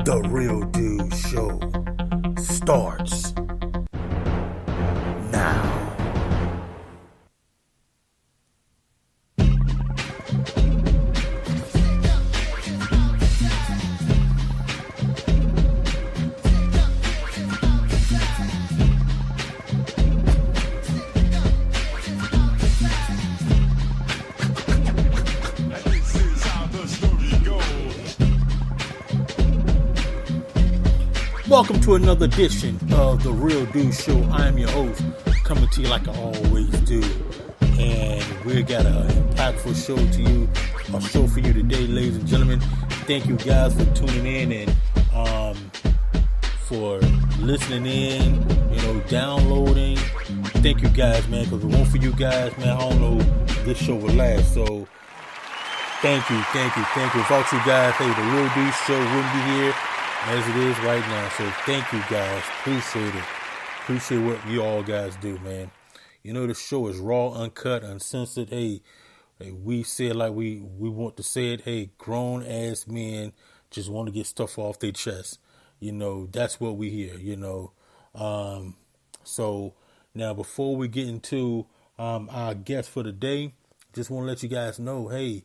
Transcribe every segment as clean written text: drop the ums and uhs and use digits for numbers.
The Real Dude Show starts now. Welcome to another edition of The Real Dude Show. I am your host, coming to you like I always do. And we got an impactful show to you, a show for you today, ladies and gentlemen. Thank you guys for tuning in and for listening in, downloading. Thank you guys, man, because if it weren't for you guys, man, I don't know if this show would last. So thank you. Without you guys, hey, The Real Dude Show wouldn't be here as it is right now. So thank you guys. Appreciate it. Appreciate what you all guys do, man. The show is raw, uncut, uncensored. Hey, we say it like we want to say it. Hey, grown ass men just want to get stuff off their chest. That's what we hear, So now before we get into our guest for the day, just want to let you guys know, hey,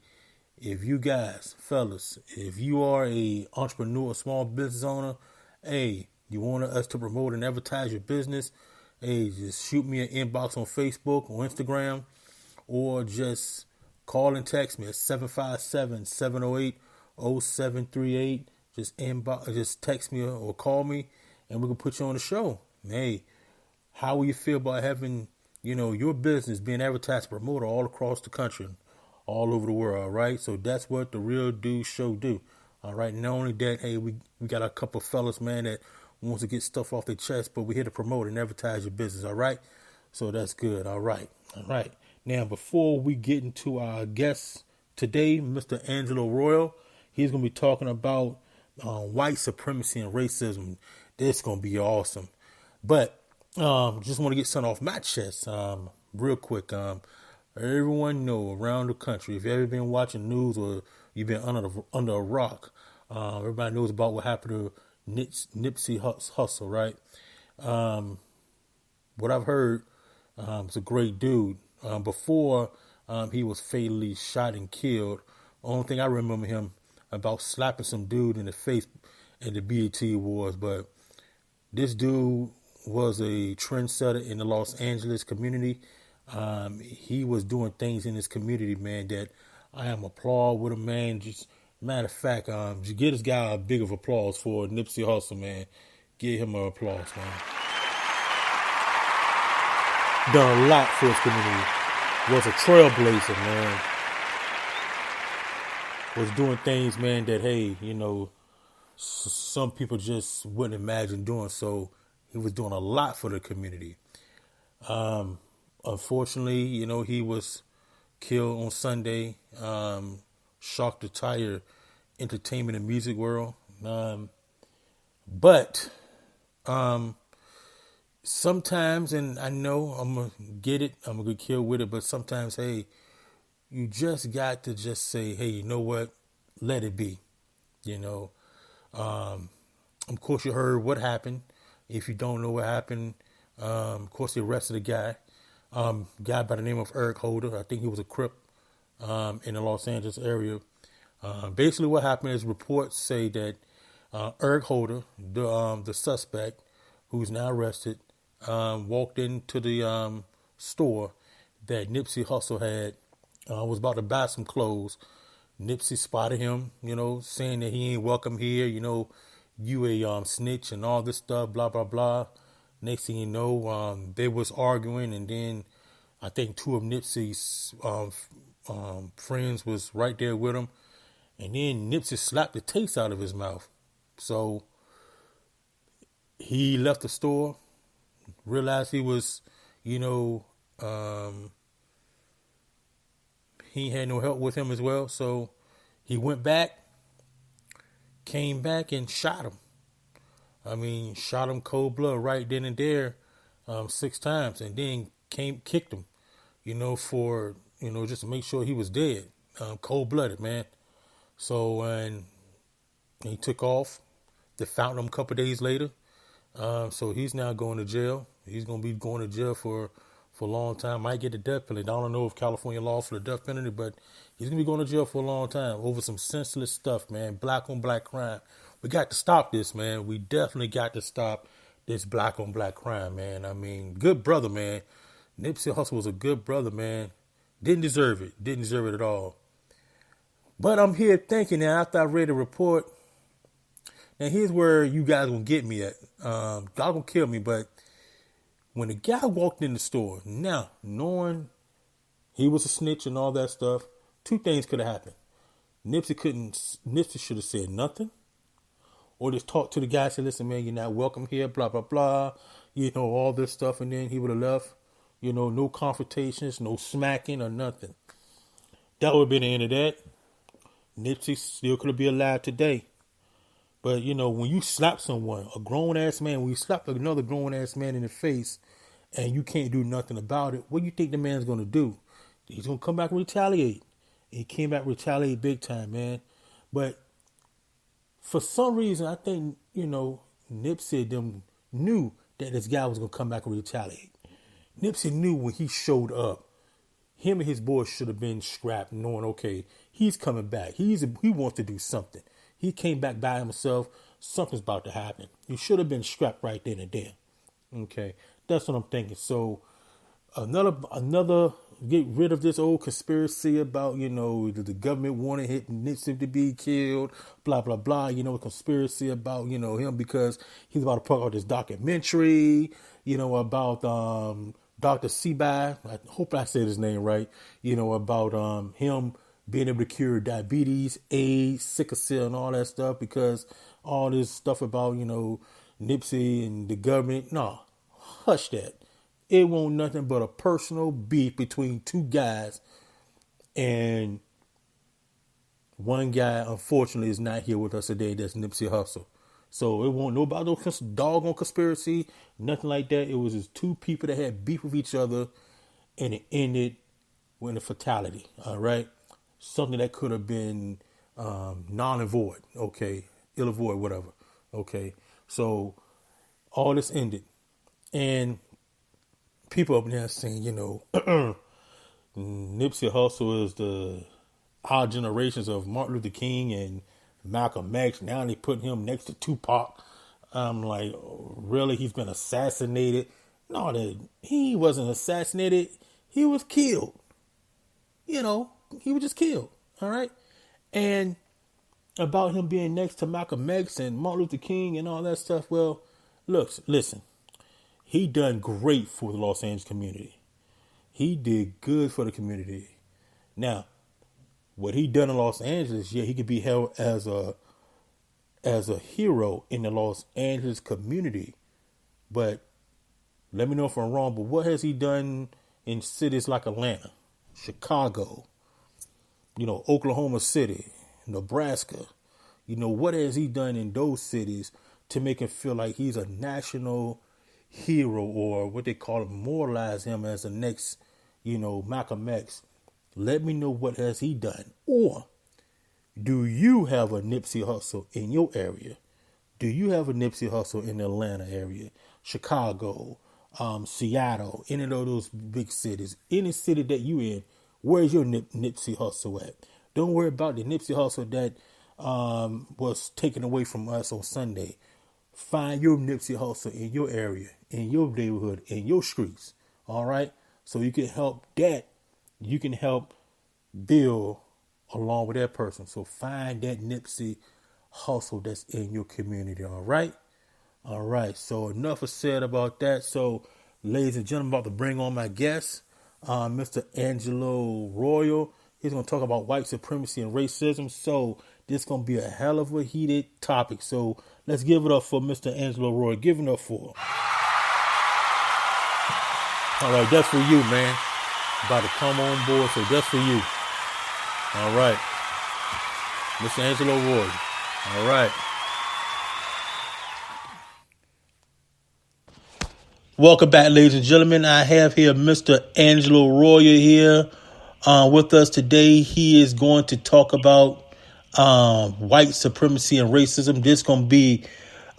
if you guys, fellas, if you are a entrepreneur, small business owner, hey, you want us to promote and advertise your business, hey, just shoot me an inbox on Facebook or Instagram, or just call and text me at 757-708-0738. Just text me or call me, and we can put you on the show. Hey, how will you feel about having, your business being advertised, promoted all across the country, all over the world, all right? So that's what The Real Dude Show do, all right? Not only that, hey, we got a couple of fellas, man, that wants to get stuff off their chest, but we're here to promote and advertise your business, all right? So that's good, all right. Now, before we get into our guest today, Mr. Angelo Royal, he's going to be talking about white supremacy and racism. This is going to be awesome. But just want to get something off my chest real quick. Everyone know around the country, if you've ever been watching news or you've been under a rock, everybody knows about what happened to Nipsey Hussle, right? What I've heard, is a great dude. Before he was fatally shot and killed, only thing I remember him about slapping some dude in the face at the BET Awards. But this dude was a trendsetter in the Los Angeles community. He was doing things in his community, man, that I am applaud with him, man. Just matter of fact, just give this guy a big of applause for Nipsey Hussle, man. Give him an applause, man. Done a lot for his community. Was a trailblazer, man. Was doing things, man, that, hey, some people just wouldn't imagine doing. So he was doing a lot for the community. Unfortunately, he was killed on Sunday. Shocked the entire entertainment and music world. But sometimes, and I know I'm going to get it, I'm going to get killed with it, but sometimes, hey, you just got to just say, hey, you know what? Let it be. Of course, you heard what happened. If you don't know what happened, of course, they arrested a guy. Guy by the name of Eric Holder. I think he was a Crip in the Los Angeles area. Basically, what happened is reports say that Eric Holder, the suspect, who's now arrested, walked into the store that Nipsey Hussle had. Was about to buy some clothes. Nipsey spotted him, saying that he ain't welcome here. You a snitch and all this stuff, blah blah blah. Next thing you know, they was arguing, and then I think two of Nipsey's friends was right there with him, and then Nipsey slapped the taste out of his mouth. So he left the store, realized he was, he had no help with him as well. So he went back, came back and shot him. Shot him cold blood right then and there, 6 times, and then kicked him, for, just to make sure he was dead, cold blooded, man. So, and he took off, They found him a couple of days later. So he's now going to jail. He's going to be going to jail for a long time. Might get the death penalty. I don't know if California law for the death penalty, but he's going to be going to jail for a long time over some senseless stuff, man. Black on black crime. We got to stop this, man. We definitely got to stop this black on black crime, man. I mean, good brother, man. Nipsey Hussle was a good brother, man. Didn't deserve it. Didn't deserve it at all. But I'm here thinking now, after I read the report, now here's where you guys gonna get me at. Y'all gonna kill me, but when the guy walked in the store, now knowing he was a snitch and all that stuff, two things could have happened. Nipsey should have said nothing, or just talked to the guy and said, listen, man, you're not welcome here, blah, blah, blah, all this stuff, and then he would have left, no confrontations, no smacking or nothing. That would have been the end of that. Nipsey still could have been alive today. But, when you slap someone, a grown-ass man, when you slap another grown-ass man in the face and you can't do nothing about it, what do you think the man's going to do? He's going to come back and retaliate. He came back and retaliate big time, man. But for some reason, I think, Nipsey them knew that this guy was going to come back and retaliate. Nipsey knew when he showed up, him and his boys should have been scrapped, knowing, okay, he's coming back. He wants to do something. He came back by himself. Something's about to happen. He should have been scrapped right then and there. Okay, that's what I'm thinking. So another get rid of this old conspiracy about the government wanted Nipsey to be killed. Blah blah blah. A conspiracy about him because he's about to put out this documentary. About Dr. Seaby. I hope I said his name right. About him being able to cure diabetes, AIDS, sickle cell, and all that stuff, because all this stuff about, Nipsey and the government, no, hush that. It won't nothing but a personal beef between two guys, and one guy, unfortunately, is not here with us today. That's Nipsey Hussle. So it won't know about no doggone conspiracy, nothing like that. It was just two people that had beef with each other, and it ended with a fatality, all right? Something that could have been non and void, okay, ill and void, whatever, okay. So all this ended, and people up there saying, Nipsey Hussle is our generations of Martin Luther King and Malcolm X. Now they put him next to Tupac. I'm like, really? He's been assassinated? No, he wasn't assassinated. He was killed. He was just killed. All right. And about him being next to Malcolm X and Martin Luther King and all that stuff. Well, listen, he done great for the Los Angeles community. He did good for the community. Now, what he done in Los Angeles, yeah, he could be held as a hero in the Los Angeles community. But let me know if I'm wrong, but what has he done in cities like Atlanta, Chicago, Oklahoma City, Nebraska? What has he done in those cities to make him feel like he's a national hero, or what they call immortalize him as the next, Malcolm X? Let me know, what has he done? Or do you have a Nipsey Hussle in your area? Do you have a Nipsey Hussle in the Atlanta area, Chicago, Seattle, any of those big cities, any city that you in? Where's your Nipsey Hussle at? Don't worry about the Nipsey Hussle that was taken away from us on Sunday. Find your Nipsey Hussle in your area, in your neighborhood, in your streets. All right? So you can help that. You can help build along with that person. So find that Nipsey Hussle that's in your community. All right? All right. So enough is said about that. So, ladies and gentlemen, I'm about to bring on my guest, Mr. Angelo Royal. He's going to talk about white supremacy and racism. So this is going to be a hell of a heated topic. So let's give it up for Mr. Angelo Royal. Give it up for. All right, that's for you, man. About to come on board, so that's for you. All right. Mr. Angelo Royal. All right. Welcome back, ladies and gentlemen. I have here Mr. Angelo Royal here with us today. He is going to talk about white supremacy and racism. This is going to be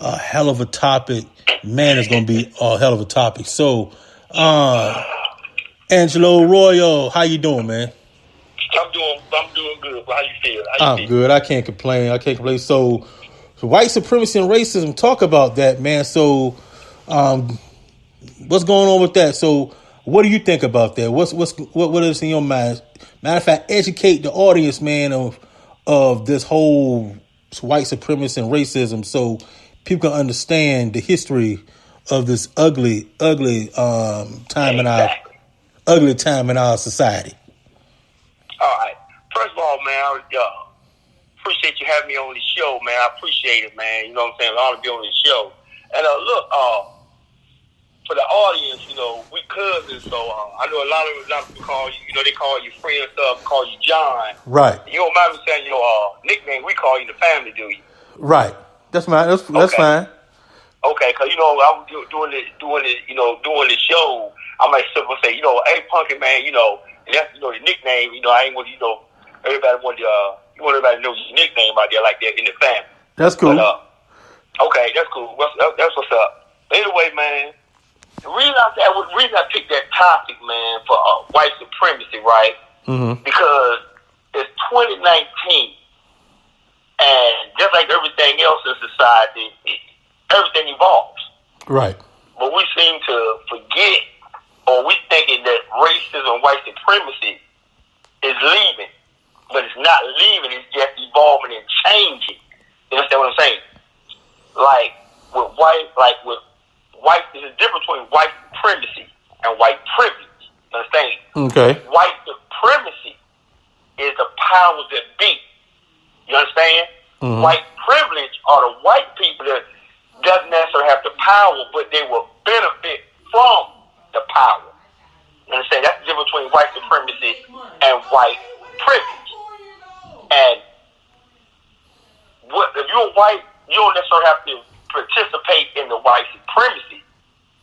a hell of a topic. Man, it's going to be a hell of a topic. So, Angelo Royal, how you doing, man? I'm doing good. How you feel? I'm good. I can't complain. So white supremacy and racism, talk about that, man. So, what's going on with that? So, what do you think about that? What is in your mind? Matter of fact, educate the audience, man, of this whole white supremacy and racism, so people can understand the history of this ugly time in our society. All right. First of all, man, I appreciate you having me on the show, man. I appreciate it, man. You know what I'm saying? It's an honor to be on the show. And look, for the audience, we cousins, so I know a lot of people call you, they call you friend stuff, call you John. Right. You don't mind me saying your nickname, we call you the family, do you? Right. That's fine. That's okay. Fine. Okay, because, I was doing the show, I might simply say, hey, Punky, man, that's, the nickname, I ain't want, everybody want you want everybody to know your nickname out there like that in the family. That's cool. But, okay, that's cool. That's what's up. Anyway, man, the reason I picked that topic, man, for white supremacy, right? Mm-hmm. Because it's 2019, and just like everything else in society, everything evolves. Right. But we seem to forget, or we thinking that racism, white supremacy is leaving. But it's not leaving, it's just evolving and changing. You understand what I'm saying? With white, there's a difference between white supremacy and white privilege. You understand? Okay. White supremacy is the powers that be. You understand? Mm-hmm. White privilege are the white people that doesn't necessarily have the power, but they will benefit from the power. You understand? That's the difference between white supremacy and white privilege. And if you're white, you don't necessarily have to participate in the white supremacy,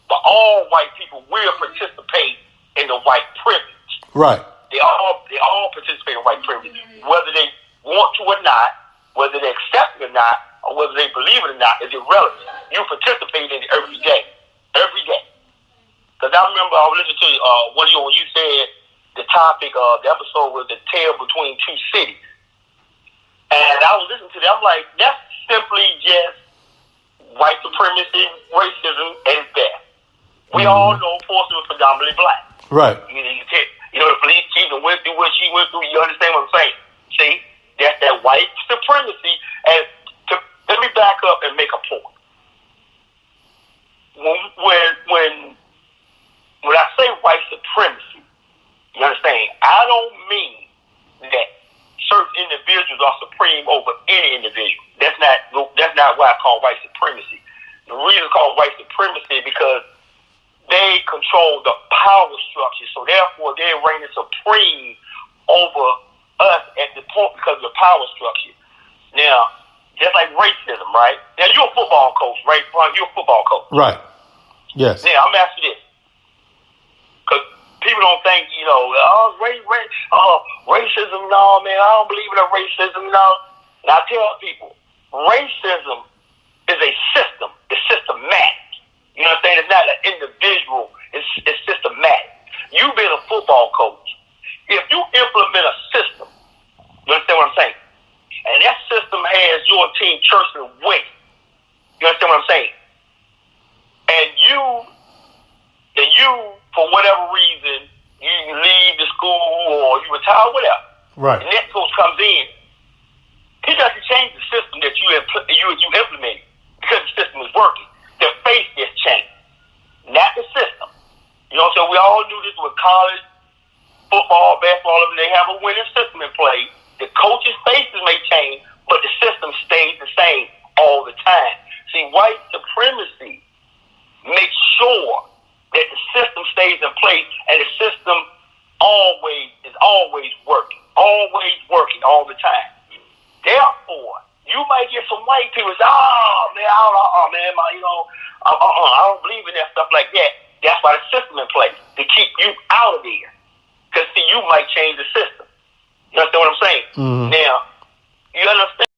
but all white people will participate in the white privilege. Right. They all participate in white privilege, whether they want to or not, whether they accept it or not, or whether they believe it or not, is irrelevant. You participate in it every day. Every day. Because I remember I was listening to one of you when you said the topic of the episode was the tale between two cities. And I was listening to that. I'm like, that's simply just white supremacy, racism at its best. We all know Forster was predominantly black. Right. The police chief went through what she went through. You understand what I'm saying? See? That's that white supremacy. And let me back up and make a point. When I say white supremacy, you understand? I don't mean that certain individuals are supreme over any individual. That's not why I call white supremacy. The reason it's called white supremacy is because they control the power structure, so therefore they're reigning supreme over us at the point because of the power structure. Now, just like racism, right? Now, you're a football coach, right? You're a football coach. Right. Yes. Now, I'm asking this. Because people don't think, racism, no, man, I don't believe in racism, no. And I tell people, racism is a system. It's systematic. You know what I'm saying? It's not an individual. It's systematic. You've been a football coach. If you implement a system, you understand what I'm saying? And that system has your team churching with. You understand what I'm saying? And you, for whatever reason, you leave the school or you retire, whatever. Right. The next coach comes in. He doesn't change the system that you implemented because the system is working. The face gets changed, not the system. You know, so we all knew this with college, football, basketball, they have a winning system in play. The coaches' faces may change, but the system stays the same all the time. See, white supremacy makes sure that the system stays in place and the system is always working all the time. Therefore, you might get some white people say, I don't believe in that stuff like that. That's why the system in place, to keep you out of there. Because, see, you might change the system. You understand what I'm saying? Mm-hmm. Now, you understand?